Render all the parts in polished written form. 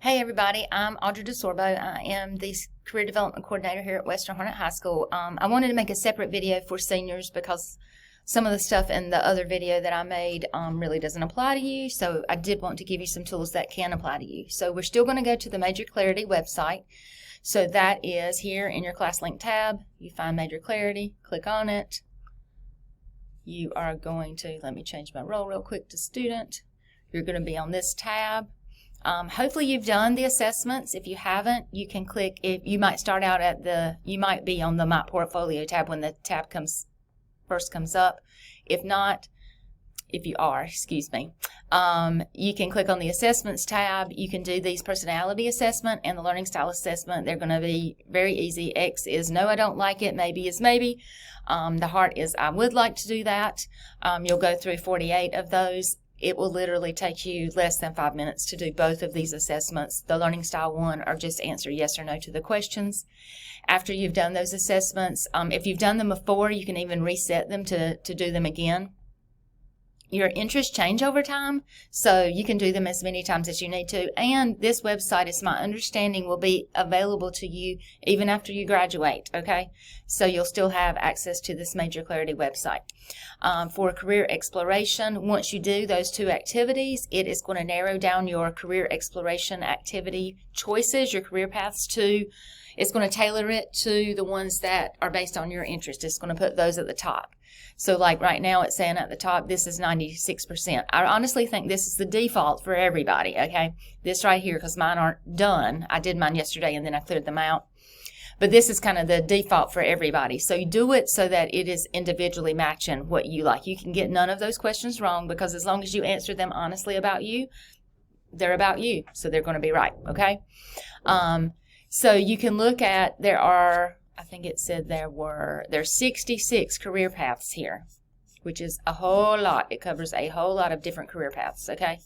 Hey everybody, I'm Audra DeSorbo. I am the Career Development Coordinator here at Western Harnett High School. I wanted to make a separate video for seniors because some of the stuff in the other video that I made really doesn't apply to you, so I did want to give you some tools that can apply to you. So we're still going to go to the Major Clarity website. So that is here in your ClassLink tab. You find Major Clarity, click on it. You are going to, let me change my role real quick to student. You're going to be on this tab. Hopefully you've done the assessments. If you haven't, you can click, you might start out at you might be on the My Portfolio tab when the tab first comes up. If not, if you are, excuse me, you can click on the Assessments tab. You can do these personality assessment and the learning style assessment. They're going to be very easy. X is no, I don't like it. Maybe is maybe. The heart is I would like to do that. You'll go through 48 of those. It will literally take you less than 5 minutes to do both of these assessments. The learning style one or just answer yes or no to the questions. After you've done those assessments, if you've done them before, you can even reset them to do them again. Your interests change over time, so you can do them as many times as you need to. And this website, it's my understanding, will be available to you even after you graduate, okay? So you'll still have access to this Major Clarity website. For career exploration, once you do those two activities, it is going to narrow down your career exploration activity choices, your career paths to, it's going to tailor it to the ones that are based on your interest. It's going to put those at the top. So like right now it's saying at the top, this is 96%. I honestly think this is the default for everybody, okay? This right here, because mine aren't done. I did mine yesterday and then I cleared them out. But this is kind of the default for everybody. So you do it so that it is individually matching what you like. You can get none of those questions wrong because as long as you answer them honestly about you, they're about you. So they're going to be right, okay? So you can look at, I think it said there's 66 career paths here, which is a whole lot. It covers a whole lot of different career paths, okay?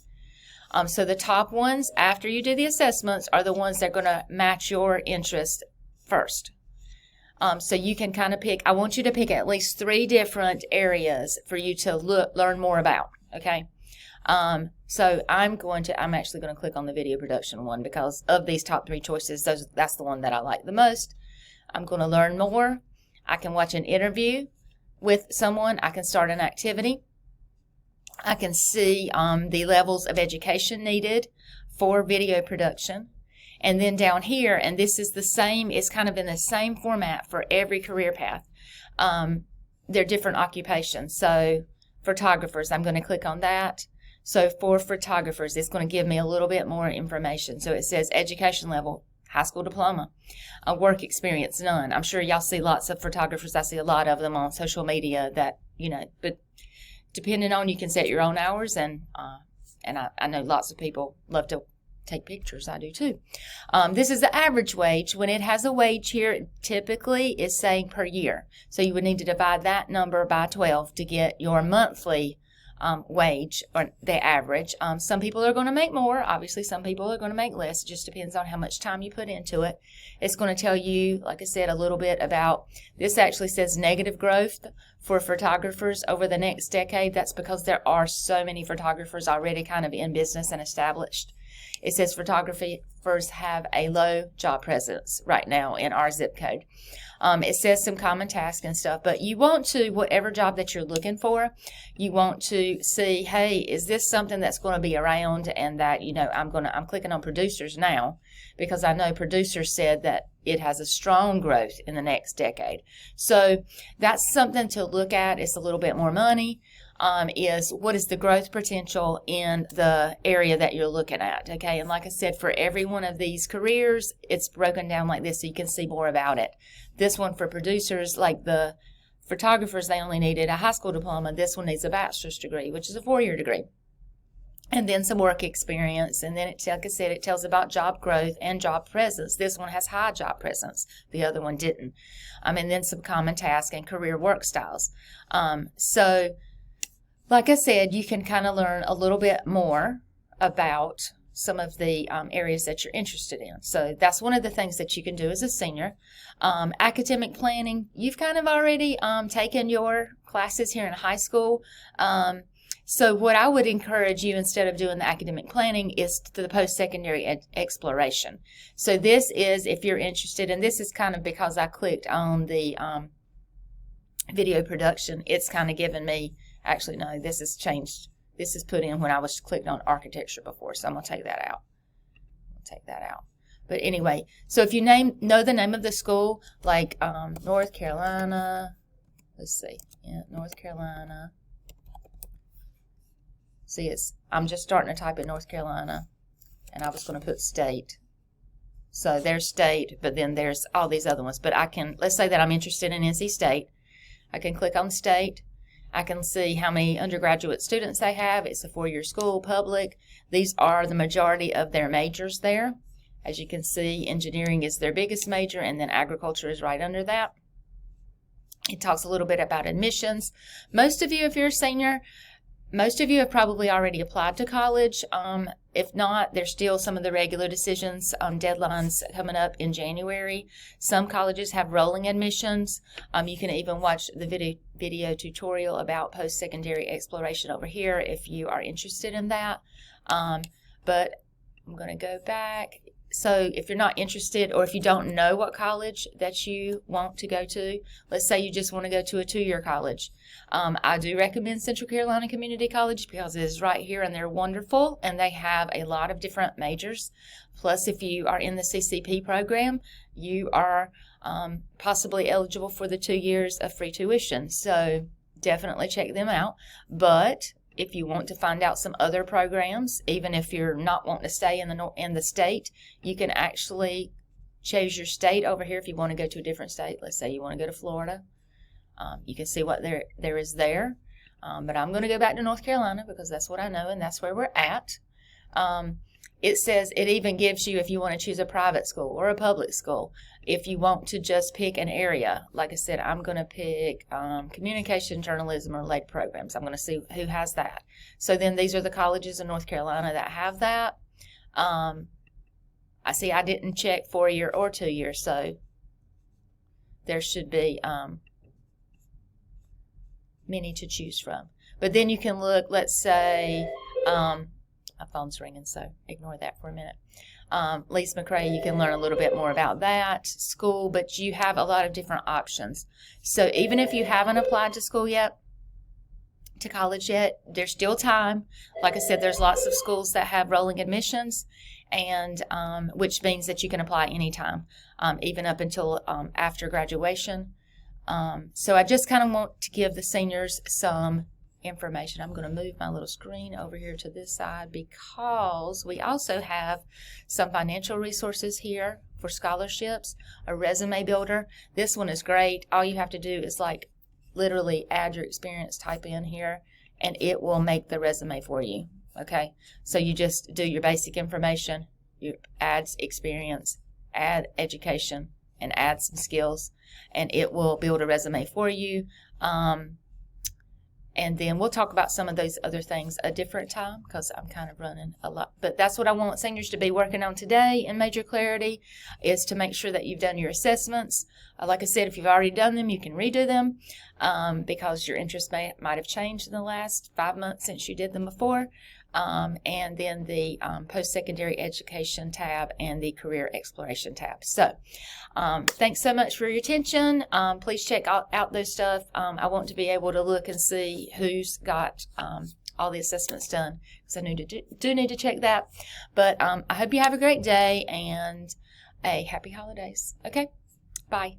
So the top ones, after you do the assessments, are the ones that are going to match your interest first. So you can kind of pick, I want you to pick at least 3 different areas for you to learn more about, okay? So I'm actually going to click on the video production one because of these top 3 choices, that's the one that I like the most. I'm going to learn more. I can watch an interview with someone. I can start an activity. I can see the levels of education needed for video production. And then down here, and this is the same, it's kind of in the same format for every career path. They're different occupations. So photographers, I'm going to click on that. So for photographers, it's going to give me a little bit more information. So it says education level, high school diploma, work experience, none. I'm sure y'all see lots of photographers. I see a lot of them on social media that, but depending on, you can set your own hours, and I know lots of people love to take pictures. I do too. This is the average wage. When it has a wage here, it typically is saying per year. So you would need to divide that number by 12 to get your monthly wage, or the average. Some people are going to make more. Obviously, some people are going to make less. It just depends on how much time you put into it. It's going to tell you, like I said, a little bit about, this actually says negative growth for photographers over the next decade. That's because there are so many photographers already kind of in business and established. It says photographers have a low job presence right now in our zip code. It says some common tasks and stuff, but you want to, whatever job that you're looking for, you want to see, hey, is this something that's going to be around, and that, I'm clicking on producers now because I know producers said that it has a strong growth in the next decade. So that's something to look at. It's a little bit more money. Is what is the growth potential in the area that you're looking at, okay? And like I said, for every one of these careers, it's broken down like this so you can see more about it. This one for producers, like the photographers, they only needed a high school diploma. This one needs a bachelor's degree, which is a 4-year degree. And then some work experience. And then, like I said, it tells about job growth and job presence. This one has high job presence. The other one didn't. And then some common tasks and career work styles. Like I said, you can kind of learn a little bit more about some of the areas that you're interested in. So that's one of the things that you can do as a senior. Academic planning, you've kind of already taken your classes here in high school. So what I would encourage you, instead of doing the academic planning, is to the post-secondary exploration. So this is, if you're interested, and this is kind of because I clicked on the video production, it's kind of given me, actually no, this is changed. This is put in when I was clicked on architecture before, so I'm going to take that out. But anyway, so if you know the name of the school, like North Carolina, let's see, yeah, North Carolina. See, I'm just starting to type in North Carolina, and I was going to put state. So there's state, but then there's all these other ones. But I can, let's say that I'm interested in NC State. I can click on state. I can see how many undergraduate students they have. It's a 4-year school, public. These are the majority of their majors there. As you can see, engineering is their biggest major, and then agriculture is right under that. It talks a little bit about admissions. Most of you, if you're a senior, most of you have probably already applied to college. If not, there's still some of the regular decisions, deadlines coming up in January. Some colleges have rolling admissions. You can even watch the video tutorial about post-secondary exploration over here if you are interested in that. But I'm going to go back. So if you're not interested, or if you don't know what college that you want to go to, let's say you just want to go to a 2-year college. I do recommend Central Carolina Community College because it is right here and they're wonderful, and they have a lot of different majors. Plus, if you are in the CCP program, you are possibly eligible for the 2 years of free tuition. So definitely check them out. But if you want to find out some other programs, even if you're not wanting to stay in the state, you can actually choose your state over here if you want to go to a different state. Let's say you want to go to Florida. You can see what there is there. But I'm going to go back to North Carolina because that's what I know and that's where we're at. It says it even gives you if you want to choose a private school or a public school. If you want to just pick an area, like I said, I'm going to pick communication, journalism, or related programs. I'm going to see who has that. So then these are the colleges in North Carolina that have that. I see I didn't check 4-year or 2-year, so there should be many to choose from. But then you can look, let's say, my phone's ringing, so ignore that for a minute. Lees-McRae, you can learn a little bit more about that school, but you have a lot of different options. So even if you haven't applied to school yet, to college yet, there's still time. Like I said, there's lots of schools that have rolling admissions, and which means that you can apply anytime, even up until after graduation. So I just kind of want to give the seniors some information. I'm going to move my little screen over here to this side because we also have some financial resources here for scholarships, a resume builder. This one is great. All you have to do is like literally add your experience, type in here, and it will make the resume for you. Okay, so you just do your basic information, you add experience, add education, and add some skills, and it will build a resume for you. And then we'll talk about some of those other things a different time because I'm kind of running a lot. But that's what I want seniors to be working on today in Major Clarity, is to make sure that you've done your assessments. Like I said, if you've already done them, you can redo them because your interest might have changed in the last 5 months since you did them before. And then the post-secondary education tab and the career exploration tab. So thanks so much for your attention. Please check out those stuff. I want to be able to look and see who's got all the assessments done because I do need to check that. But I hope you have a great day and a happy holidays. Okay, bye.